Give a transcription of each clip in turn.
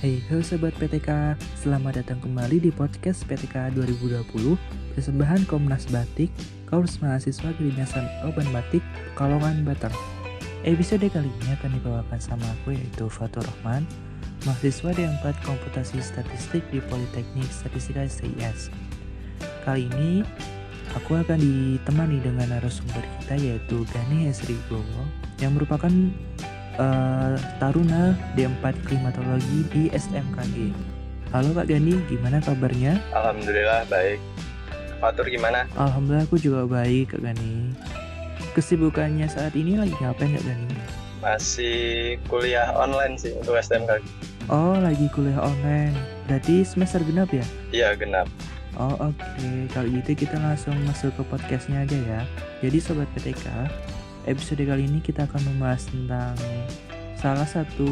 Hey, halo Sobat PTK, selamat datang kembali di podcast PTK 2020 persembahan Komnas Batik, Kaus Mahasiswa Kedinasan Oban Batik, Pekalongan, Batang. Episode kali ini akan dibawakan sama aku yaitu Fatur Rahman, mahasiswa D4 Komputasi Statistik di Politeknik Statistika STIS. Kali ini aku akan ditemani dengan narasumber kita yaitu Gani Hesrigowo yang merupakan Taruna D4 Klimatologi di SMKG. Halo Kak Gani, gimana kabarnya? Alhamdulillah baik. Fatur gimana? Alhamdulillah aku juga baik Kak Gani. Kesibukannya saat ini lagi ngapain Kak Gani? Masih kuliah online sih untuk STMK. Oh, lagi kuliah online. Berarti semester genap ya? Iya, genap. Oh oke. Kalau gitu kita langsung masuk ke podcastnya aja ya. Jadi Sobat PTK, episode kali ini kita akan membahas tentang salah satu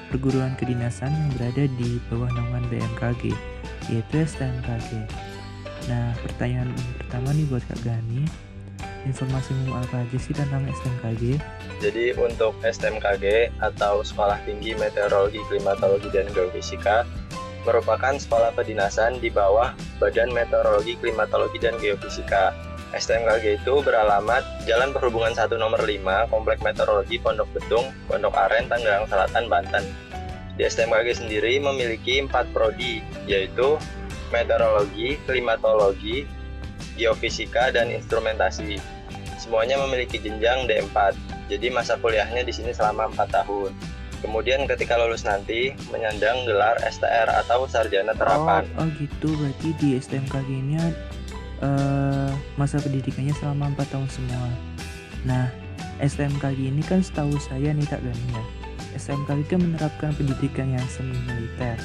perguruan kedinasan yang berada di bawah naungan BMKG, yaitu STMKG. Nah, pertanyaan pertama nih buat Kak Gani, informasimu apa aja sih tentang STMKG? Jadi untuk STMKG atau Sekolah Tinggi Meteorologi, Klimatologi, dan Geofisika merupakan sekolah kedinasan di bawah Badan Meteorologi, Klimatologi, dan Geofisika. STMKG itu beralamat Jalan Perhubungan 1 nomor 5, Komplek Meteorologi Pondok Betung, Pondok Aren, Tangerang Selatan, Banten. Di STMKG sendiri memiliki 4 prodi, yaitu Meteorologi, Klimatologi, Geofisika, dan Instrumentasi. Semuanya memiliki jenjang D4, jadi masa kuliahnya di sini selama 4 tahun. Kemudian ketika lulus nanti menyandang gelar STR atau Sarjana Terapan. Oh gitu, berarti di STMKG ini masa pendidikannya selama 4 tahun semua. Nah, STMKG ini kan setahu saya nih Kak Gani ya, STMKG kan menerapkan pendidikan yang semi militer.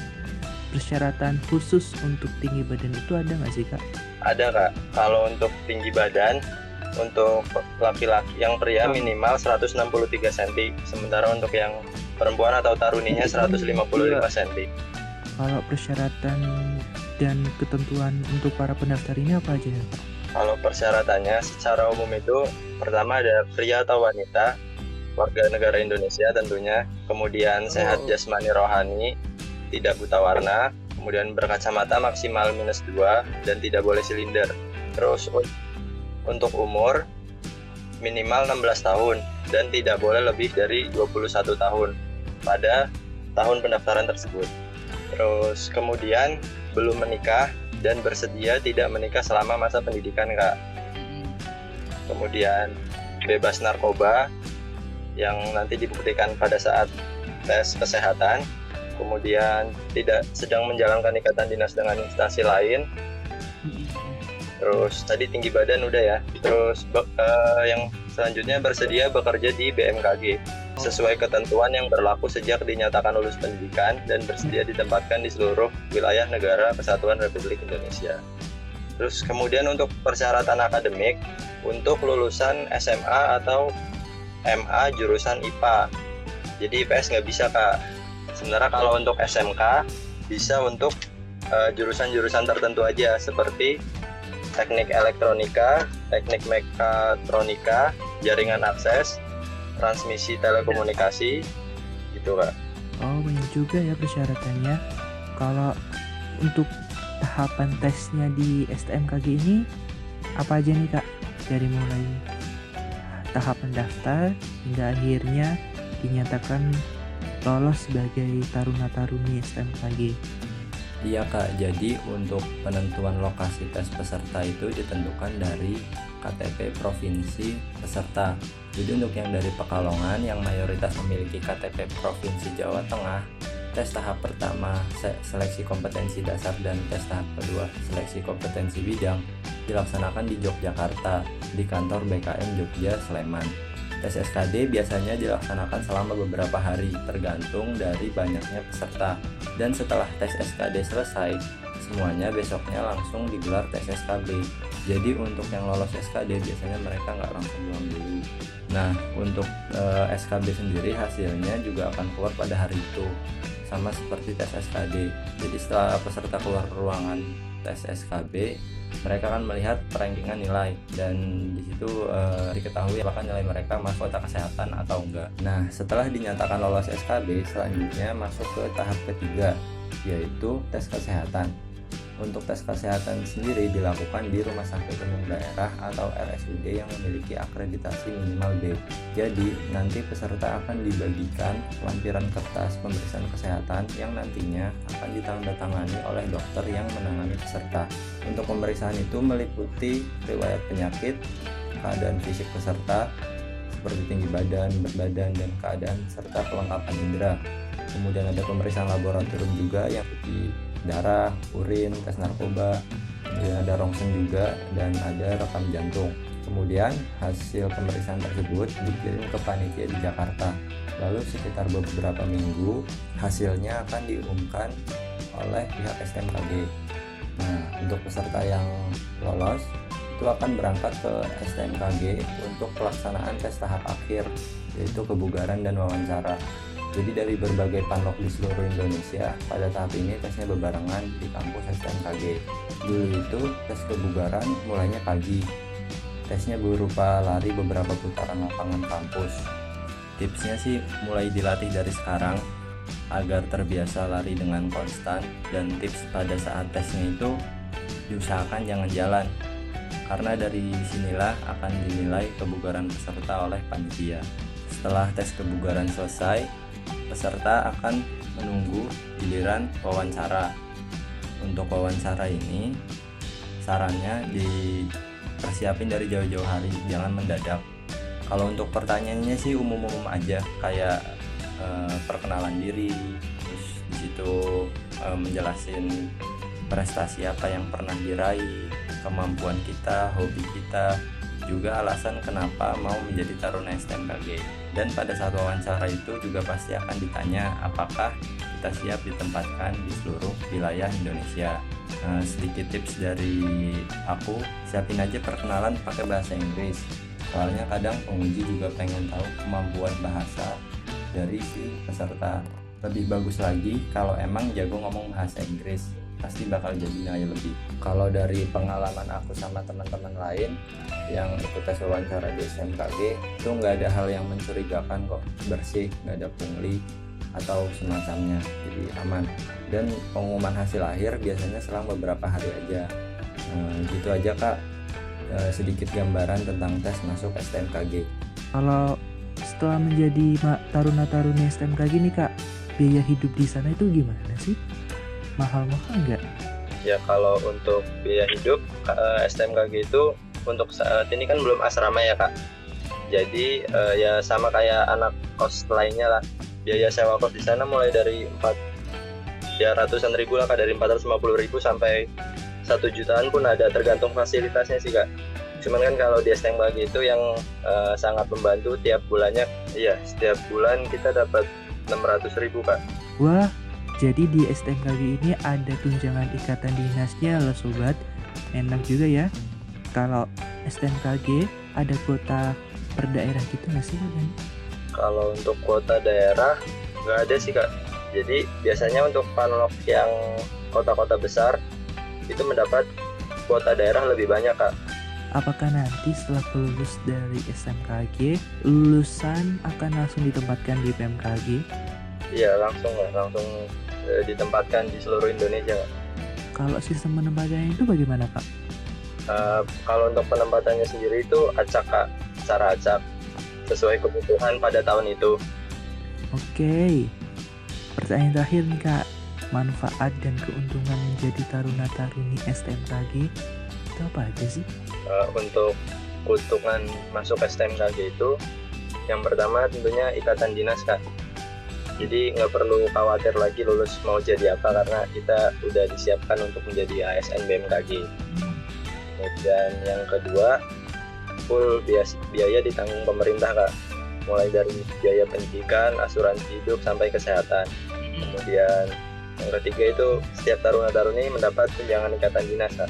Persyaratan khusus untuk tinggi badan itu ada nggak sih Kak? Ada Kak, kalau untuk tinggi badan untuk laki-laki yang pria minimal 163 cm, sementara untuk yang perempuan atau taruninya 155 cm. Kalau persyaratan dan ketentuan untuk para pendaftar ini apa aja ya Pak? Kalau persyaratannya secara umum itu pertama ada pria atau wanita, warga negara Indonesia tentunya, kemudian sehat jasmani rohani, tidak buta warna, kemudian berkacamata maksimal -2 dan tidak boleh silinder. Terus untuk umur minimal 16 tahun dan tidak boleh lebih dari 21 tahun pada tahun pendaftaran tersebut. Terus kemudian belum menikah dan bersedia tidak menikah selama masa pendidikan Kak. Kemudian bebas narkoba yang nanti dibuktikan pada saat tes kesehatan. Kemudian tidak sedang menjalankan ikatan dinas dengan instansi lain. Terus tadi tinggi badan udah ya. Terus yang selanjutnya bersedia bekerja di BMKG sesuai ketentuan yang berlaku sejak dinyatakan lulus pendidikan dan bersedia ditempatkan di seluruh wilayah negara Kesatuan Republik Indonesia. Terus kemudian untuk persyaratan akademik untuk lulusan SMA atau MA jurusan IPA. Jadi IPS nggak bisa Kak. Sementara kalau untuk SMK bisa untuk jurusan-jurusan tertentu aja seperti teknik elektronika, teknik mekatronika, jaringan akses, transmisi telekomunikasi, gitu Kak. Oh banyak juga ya persyaratannya. Kalau untuk tahapan tesnya di STMKG ini apa aja nih Kak? Dari mulai tahap mendaftar hingga akhirnya dinyatakan lolos sebagai taruna-taruni STMKG. Iya Kak, jadi untuk penentuan lokasi tes peserta itu ditentukan dari KTP provinsi peserta. Jadi untuk yang dari Pekalongan yang mayoritas memiliki KTP provinsi Jawa Tengah, tes tahap pertama seleksi kompetensi dasar dan tes tahap kedua seleksi kompetensi bidang dilaksanakan di Yogyakarta di kantor BKM Jogja Sleman. Tes SKD biasanya dilaksanakan selama beberapa hari tergantung dari banyaknya peserta. Dan setelah tes SKD selesai, semuanya besoknya langsung digelar tes SKB. Jadi untuk yang lolos SKD biasanya mereka nggak langsung pulang dulu. Nah untuk SKB sendiri hasilnya juga akan keluar pada hari itu. sama seperti tes SKD. Jadi setelah peserta keluar ruangan tes SKB, mereka akan melihat perankingan nilai dan di situ diketahui apakah nilai mereka masuk kota kesehatan atau enggak. Nah, setelah dinyatakan lolos SKB, selanjutnya masuk ke tahap ketiga, yaitu tes kesehatan. Untuk tes kesehatan sendiri dilakukan di Rumah Sakit Umum Daerah atau RSUD yang memiliki akreditasi minimal B. Jadi, nanti peserta akan dibagikan lampiran kertas pemeriksaan kesehatan yang nantinya akan ditandatangani oleh dokter yang menangani peserta. Untuk pemeriksaan itu meliputi riwayat penyakit, keadaan fisik peserta, seperti tinggi badan, berat badan, dan keadaan serta kelengkapan indera. Kemudian ada pemeriksaan laboratorium juga yang seperti darah, urin, tes narkoba, kemudian ada rongsen juga, dan ada rekam jantung. Kemudian hasil pemeriksaan tersebut dikirim ke panitia di Jakarta. Lalu sekitar beberapa minggu hasilnya akan diumumkan oleh pihak STMKG. Nah, untuk peserta yang lolos itu akan berangkat ke STMKG untuk pelaksanaan tes tahap akhir, yaitu kebugaran dan wawancara. Jadi dari berbagai panlok di seluruh Indonesia, pada tahap ini tesnya bebarengan di kampus STMKG. Dulu itu tes kebugaran mulainya pagi. Tesnya berupa lari beberapa putaran lapangan kampus. Tipsnya sih mulai dilatih dari sekarang agar terbiasa lari dengan konstan, dan tips pada saat tesnya itu diusahakan jangan jalan, karena dari sinilah akan dinilai kebugaran peserta oleh panitia. Setelah tes kebugaran selesai, peserta akan menunggu giliran wawancara. Untuk wawancara ini sarannya dipersiapin dari jauh-jauh hari, jangan mendadak. Kalau untuk pertanyaannya sih umum-umum aja, kayak perkenalan diri, terus di situ menjelasin prestasi apa yang pernah diraih, kemampuan kita, hobi kita, juga alasan kenapa mau menjadi taruna STMKG. Dan pada saat wawancara itu juga pasti akan ditanya apakah kita siap ditempatkan di seluruh wilayah Indonesia. Sedikit tips dari aku, siapin aja perkenalan pakai bahasa Inggris. Soalnya kadang penguji juga pengen tahu kemampuan bahasa dari si peserta. Lebih bagus lagi kalau emang jago ngomong bahasa Inggris, pasti bakal jadi nilai lebih. Kalau dari pengalaman aku sama teman-teman lain yang ikut tes wawancara di STMKG, itu nggak ada hal yang mencurigakan kok, bersih, nggak ada pungli atau semacamnya, jadi aman. Dan pengumuman hasil akhir biasanya selang beberapa hari aja. Gitu aja Kak, sedikit gambaran tentang tes masuk STMKG. Kalau setelah menjadi taruna-taruni STMKG nih Kak, biaya hidup di sana itu gimana sih? Mahal-mahal nggak? Ya kalau untuk biaya hidup STMKG itu untuk saat ini kan belum asrama ya Kak. Jadi ya sama kayak anak kos lainnya lah. Biaya sewa kos di sana mulai dari ratusan ribu lah Kak, dari 450.000 sampai 1 jutaan pun ada, tergantung fasilitasnya sih Kak. Cuman kan kalau di STMKG itu yang sangat membantu tiap bulannya, iya setiap bulan kita dapat 600.000 Kak. Wah, jadi di STMKG ini ada tunjangan ikatan dinasnya loh sobat. Enak juga ya. Kalau STMKG ada kuota per daerah gitu nggak sih kan? Kalau untuk kuota daerah nggak ada sih Kak. Jadi biasanya untuk panlok yang kota-kota besar itu mendapat kuota daerah lebih banyak Kak. Apakah nanti setelah lulus dari STMKG, lulusan akan langsung ditempatkan di PMKG? Iya langsung ditempatkan di seluruh Indonesia Kak. Kalau sistem penempatannya itu bagaimana Pak? Kalau untuk penempatannya sendiri itu acak Kak, secara acak sesuai kebutuhan pada tahun itu. Oke, pertanyaan terakhir nih Kak, manfaat dan keuntungan menjadi taruna-taruni STMKG itu apa aja sih? Untuk keuntungan masuk STMKG itu yang pertama tentunya ikatan dinas Kak. Jadi nggak perlu khawatir lagi lulus mau jadi apa, karena kita udah disiapkan untuk menjadi ASN BMKG. Dan yang kedua, full biaya ditanggung pemerintah Kak, mulai dari biaya pendidikan, asuransi hidup sampai kesehatan. Kemudian yang ketiga itu setiap taruna-taruni mendapat tunjangan ikatan dinas Kak.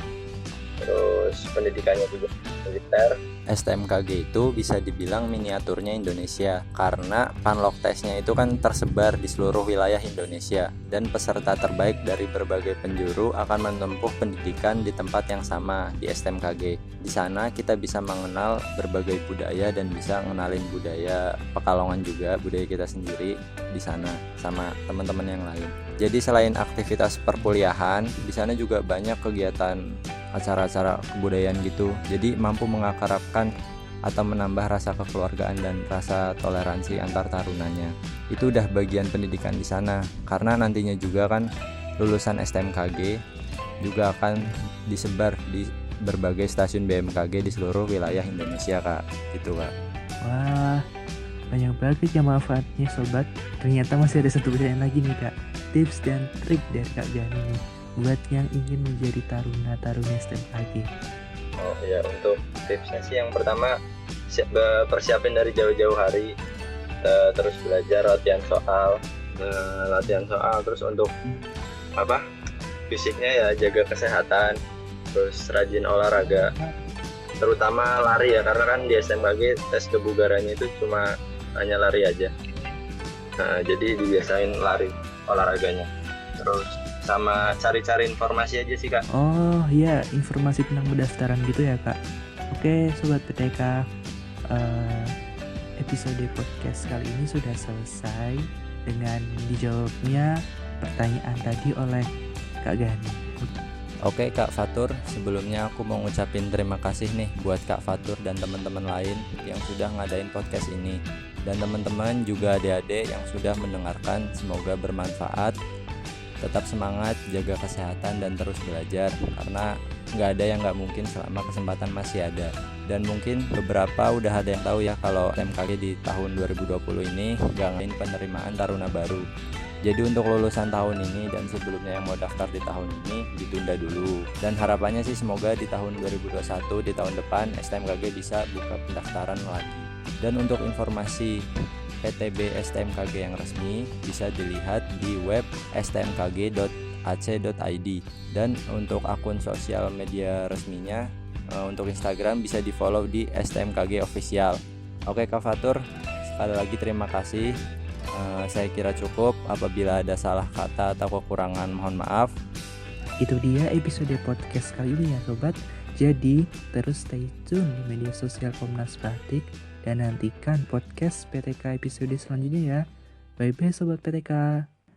terus pendidikannya juga militer. STMKG itu bisa dibilang miniaturnya Indonesia karena Panloktesnya itu kan tersebar di seluruh wilayah Indonesia dan peserta terbaik dari berbagai penjuru akan menempuh pendidikan di tempat yang sama di STMKG. Di sana kita bisa mengenal berbagai budaya dan bisa ngenalin budaya Pekalongan juga, budaya kita sendiri di sana sama teman-teman yang lain. Jadi selain aktivitas perkuliahan, di sana juga banyak kegiatan acara-acara kebudayaan gitu. Jadi mampu mengakrabkan atau menambah rasa kekeluargaan dan rasa toleransi antar tarunanya. Itu udah bagian pendidikan di sana. Karena nantinya juga kan lulusan STMKG juga akan disebar di berbagai stasiun BMKG di seluruh wilayah Indonesia, Kak. Gitu, Kak. Wah, banyak banget ya manfaatnya sobat. Ternyata masih ada satu pertanyaan lagi nih Kak. Tips dan trik dari Kak Gani nih buat yang ingin menjadi taruna STMKG. Oh ya, untuk tipsnya sih yang pertama persiapin dari jauh-jauh hari, terus belajar latihan soal, terus untuk fisiknya ya jaga kesehatan, terus rajin olahraga, terutama lari ya, karena kan di STMKG tes kebugarannya itu cuma hanya lari aja. Nah, jadi dibiasain lari olahraganya, terus sama cari-cari informasi aja sih Kak. Oh iya, informasi tentang pendaftaran gitu ya Kak. Oke Sobat PTK, episode podcast kali ini sudah selesai dengan dijawabnya pertanyaan tadi oleh Kak Gani. Oke Kak Fatur, sebelumnya aku mau ngucapin terima kasih nih buat Kak Fatur dan teman-teman lain yang sudah ngadain podcast ini. Dan teman-teman juga adik-adik yang sudah mendengarkan, semoga bermanfaat. Tetap semangat, jaga kesehatan dan terus belajar karena nggak ada yang nggak mungkin selama kesempatan masih ada. Dan mungkin beberapa udah ada yang tahu ya kalau STMKG di tahun 2020 ini nggak ngadain penerimaan taruna baru. Jadi untuk lulusan tahun ini dan sebelumnya yang mau daftar di tahun ini ditunda dulu. Dan harapannya sih semoga di tahun 2021 di tahun depan STMKG bisa buka pendaftaran lagi. Dan untuk informasi PTB STMKG yang resmi bisa dilihat di web stmkg.ac.id. Dan untuk akun sosial media resminya untuk Instagram bisa di follow di STMKG Official. Oke Kak Fatur, sekali lagi terima kasih. Saya kira cukup. Apabila ada salah kata atau kekurangan mohon maaf. Itu dia episode podcast kali ini ya sobat. Jadi terus stay tune di media sosial Komnas Batik dan nantikan podcast PTK episode selanjutnya ya. Bye bye sobat PTK.